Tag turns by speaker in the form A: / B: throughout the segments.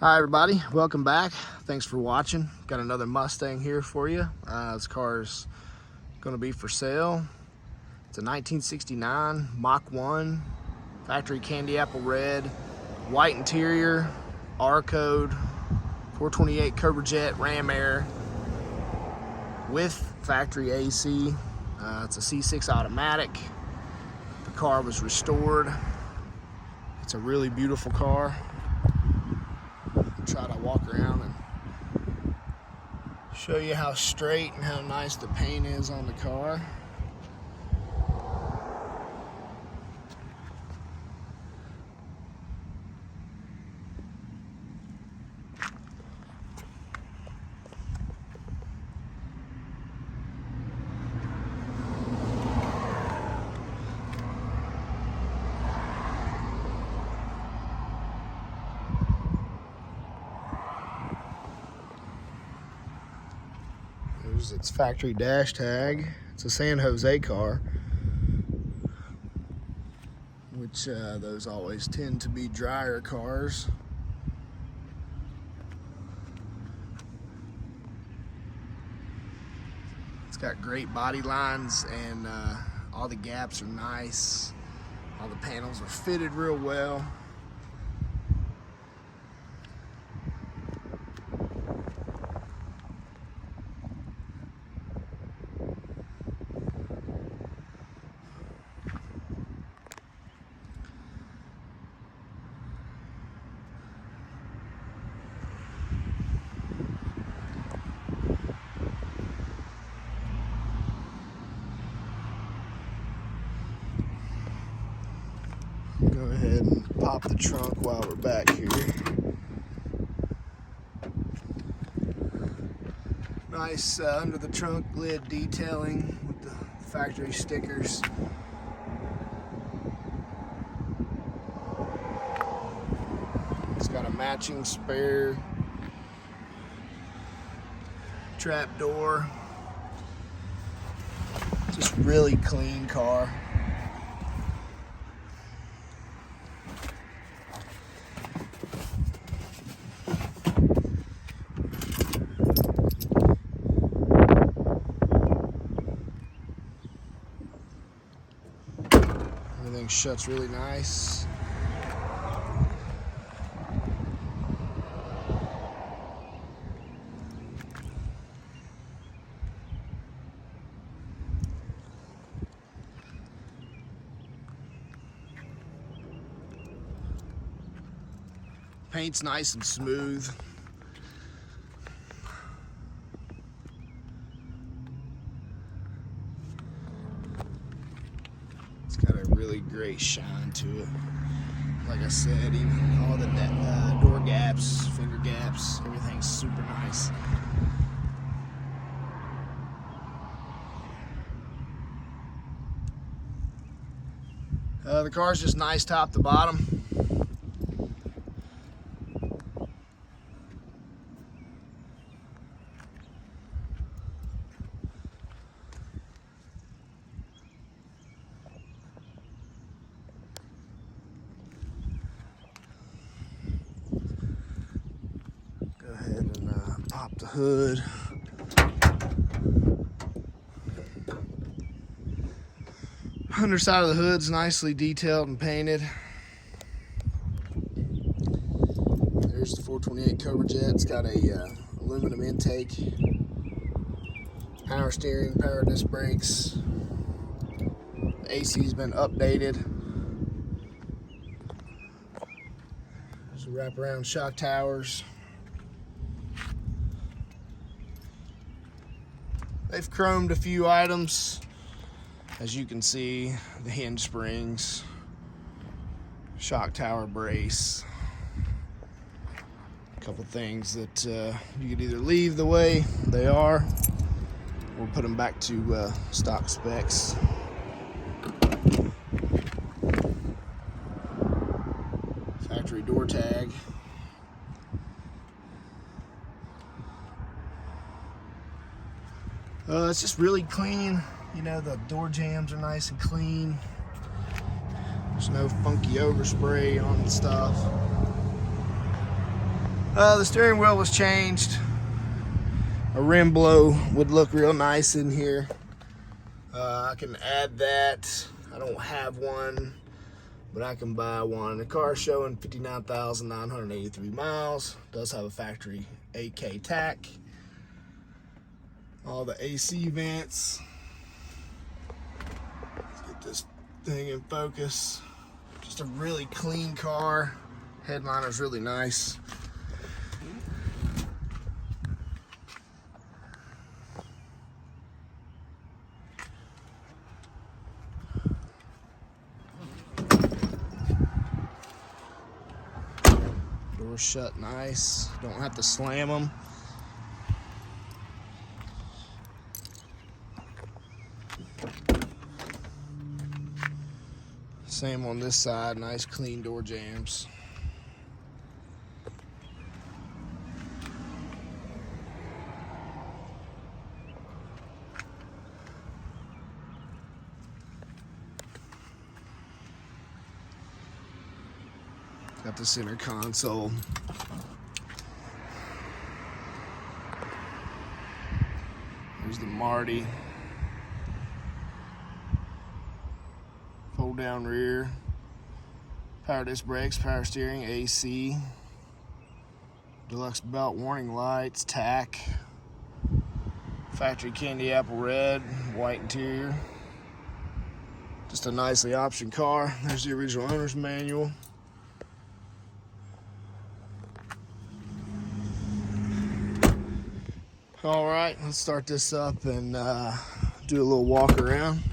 A: Hi everybody, welcome back. Thanks for watching. Got another Mustang here for you. This car is going to be for sale. It's a 1969 Mach 1, factory candy apple red, white interior, R code, 428 Cobra Jet Ram Air with factory AC. It's a C6 automatic. The car was restored. It's a really beautiful car. Try to walk around and show you how straight and how nice the paint is on the car. There's its factory dash tag. It's a San Jose car, which those always tend to be drier cars. It's got great body lines, and all the gaps are nice. All the panels are fitted real well. Go ahead and pop the trunk while we're back here. Nice under the trunk lid detailing with the factory stickers. It's got a matching spare trap door. Just really clean car. Everything shuts really nice. Paint's nice and smooth. It's got a really great shine to it. Like I said, even all the door gaps, finger gaps, everything's super nice. The car's just nice top to bottom. Go ahead and pop the hood. Underside of the hood's nicely detailed and painted. There's the 428 Cobra Jet. It's got a aluminum intake, power steering, power disc brakes. The AC's been updated. There's the wraparound shock towers. They've chromed a few items. As you can see, the hinge springs, shock tower brace, a couple things that you could either leave the way they are or put them back to stock specs. Factory door tag. It's just really clean. You know, the door jambs are nice and clean. There's no funky overspray on the stuff. The steering wheel was changed. A rim blow would look real nice in here. I can add that. I don't have one, but I can buy one. The car's showing 59,983 miles. Does have a factory 8K tach. All the AC vents. Let's get this thing in focus. Just a really clean car. Headliner's really nice. Doors shut nice. Don't have to slam them. Same on this side, nice clean door jambs. Got the center console. There's the Marty. Fold down rear. Power disc brakes, power steering, AC. Deluxe belt warning lights, tach. Factory candy apple red, white interior. Just a nicely optioned car. There's the original owner's manual. All right, let's start this up and do a little walk around.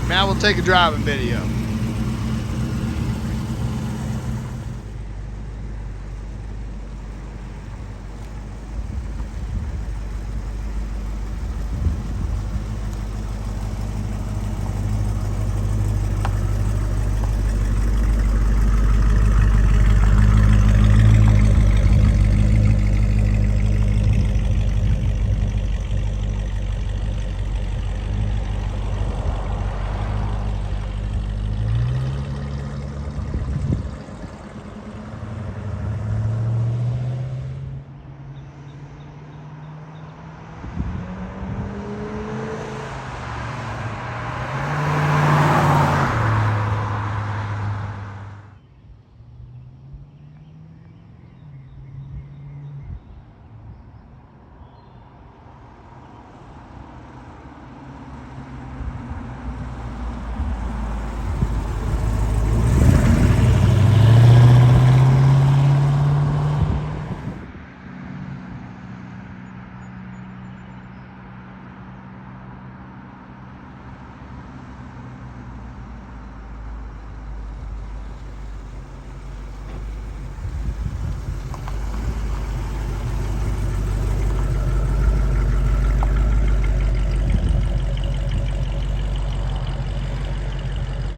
A: Now we'll take a driving video.